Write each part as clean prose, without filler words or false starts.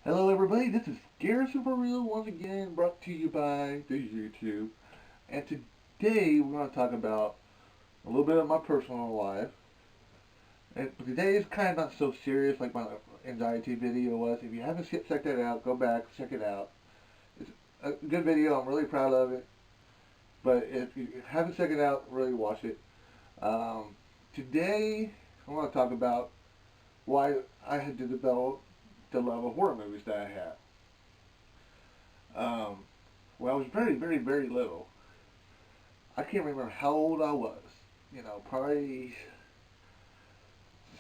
Hello everybody, this is Garrison for Real once again, brought to you by the YouTube. And today we're going to talk about a little bit of my personal life. And today is kind of not so serious like my anxiety video was. If you haven't checked that out, go back, check it out. It's a good video, I'm really proud of it. But if you haven't checked it out, really watch it. Um, Today I want to talk about why I had to develop the love of horror movies that I have. Um, When I was very, very, very little, I can't remember how old I was. Probably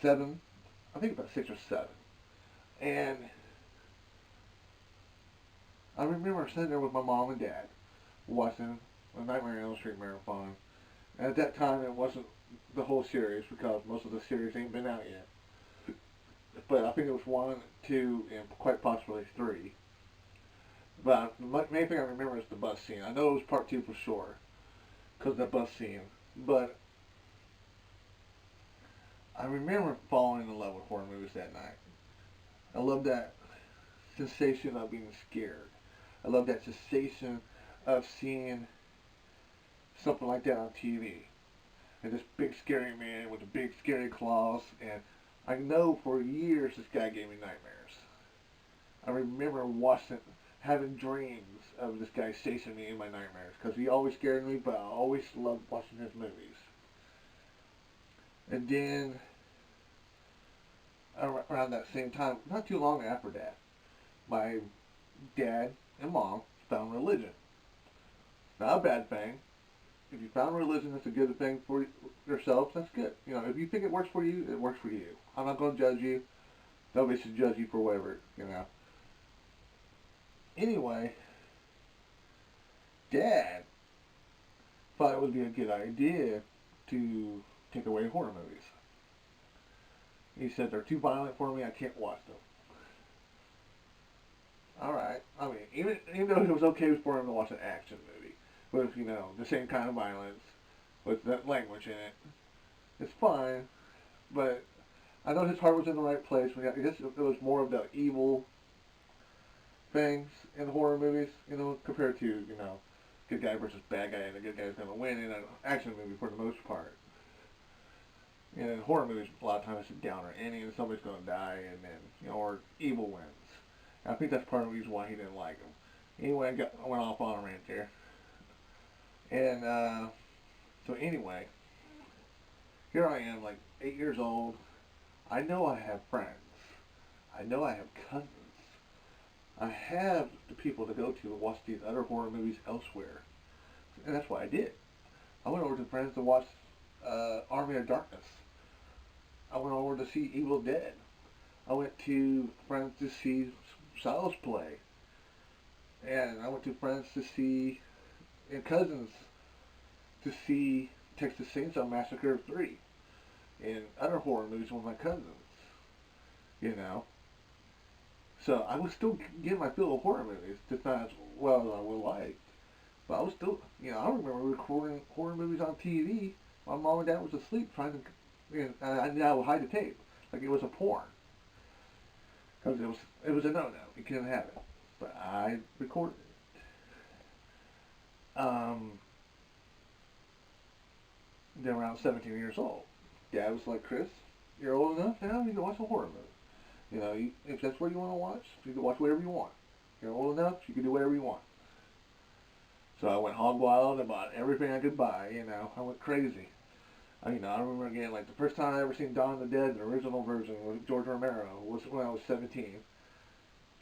7. I think about 6 or 7. And I remember sitting there with my mom and dad watching the Nightmare on Elm Street marathon. And at that time, it wasn't the whole series because most of the series ain't been out yet. But I think it was 1, 2, and quite possibly 3. But the main thing I remember is the bus scene. I know it was part 2 for sure because of the bus scene. But I remember falling in love with horror movies that night. I love that sensation of being scared. I love that sensation of seeing something like that on TV. And this big scary man with the big scary claws. And I know for years this guy gave me nightmares. I remember watching, having dreams of this guy chasing me in my nightmares. Because he always scared me, but I always loved watching his movies. And then around that same time, not too long after that, my dad and mom found religion. Not a bad thing. If you found religion that's a good thing for yourself, that's good. If you think it works for you, it works for you. I'm not going to judge you. Nobody should judge you for whatever. Anyway, Dad thought it would be a good idea to take away horror movies. He said they're too violent for me. I can't watch them. All right. I mean, even though it was okay for him to watch an action movie with the same kind of violence with that language in it, it's fine. But I know his heart was in the right place. I guess it was more of the evil things in horror movies, compared to good guy versus bad guy, and the good guy's going to win in an action movie for the most part. In horror movies, a lot of times it's a downer ending, and somebody's going to die, and then or evil wins. And I think that's part of the reason why he didn't like him. Anyway, I went off on a rant there, and so anyway, here I am, like 8 years old. I know I have friends. I know I have cousins. I have the people to go to watch these other horror movies elsewhere, and that's what I did. I went over to friends to watch Army of Darkness. I went over to see Evil Dead. I went to friends to see Child's Play, and I went to friends to see and cousins to see Texas Chainsaw Massacre 3 and other horror movies with my cousins. You know, so I was still getting my fill of horror movies, just not as well as I would like. But I was still, I remember recording horror movies on TV. My mom and dad was asleep trying to, and I would hide the tape like it was a porn because it was a no-no. You couldn't have it, but I recorded it. Then around 17 years old, dad was like, Chris, you're old enough now. You can watch a horror movie. If that's what you want to watch, you can watch whatever you want. You're old enough, you can do whatever you want. So I went hog wild and bought everything I could buy. I went crazy. I remember again, like the first time I ever seen Dawn of the Dead, the original version with George Romero, was when I was 17,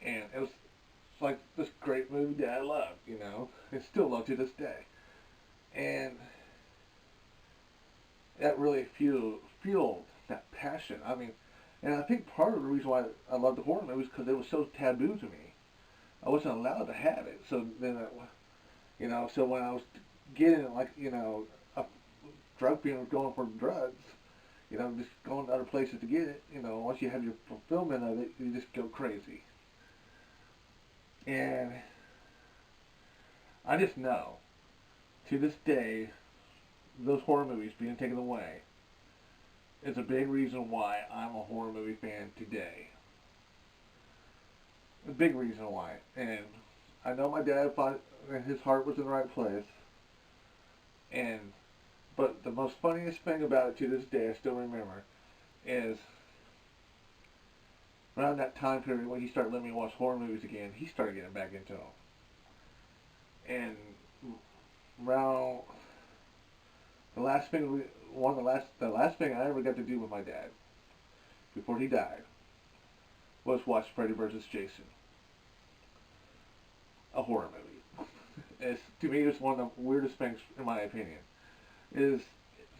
and it was like this great movie that I loved. And still love to this day. And that really fueled that passion. I mean, and I think part of the reason why I loved the horror movies because it was so taboo to me. I wasn't allowed to have it. So then, so when I was getting like, a drug being going for drugs, just going to other places to get it, once you have your fulfillment of it, you just go crazy. And I just know, to this day, those horror movies being taken away is a big reason why I'm a horror movie fan today. a big reason why. And I know my dad thought his heart was in the right place. And but the most funniest thing about it to this day, I still remember, is around that time period when he started letting me watch horror movies again, he started getting back into them. And around the last thing the last thing I ever got to do with my dad before he died was watch Freddy vs. Jason, a horror movie. It's, to me, it's one of the weirdest things, in my opinion. Is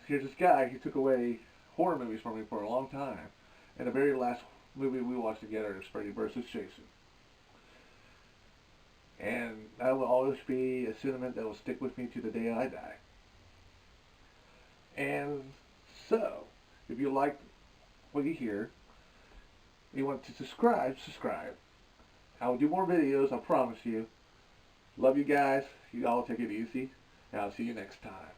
here's this guy who took away horror movies from me for a long time, and the very last movie we watched together is Freddy vs. Jason. And that will always be a sentiment that will stick with me to the day I die. And so, if you like what you hear, you want to subscribe. I will do more videos, I promise you. Love you guys. You all take it easy. And I'll see you next time.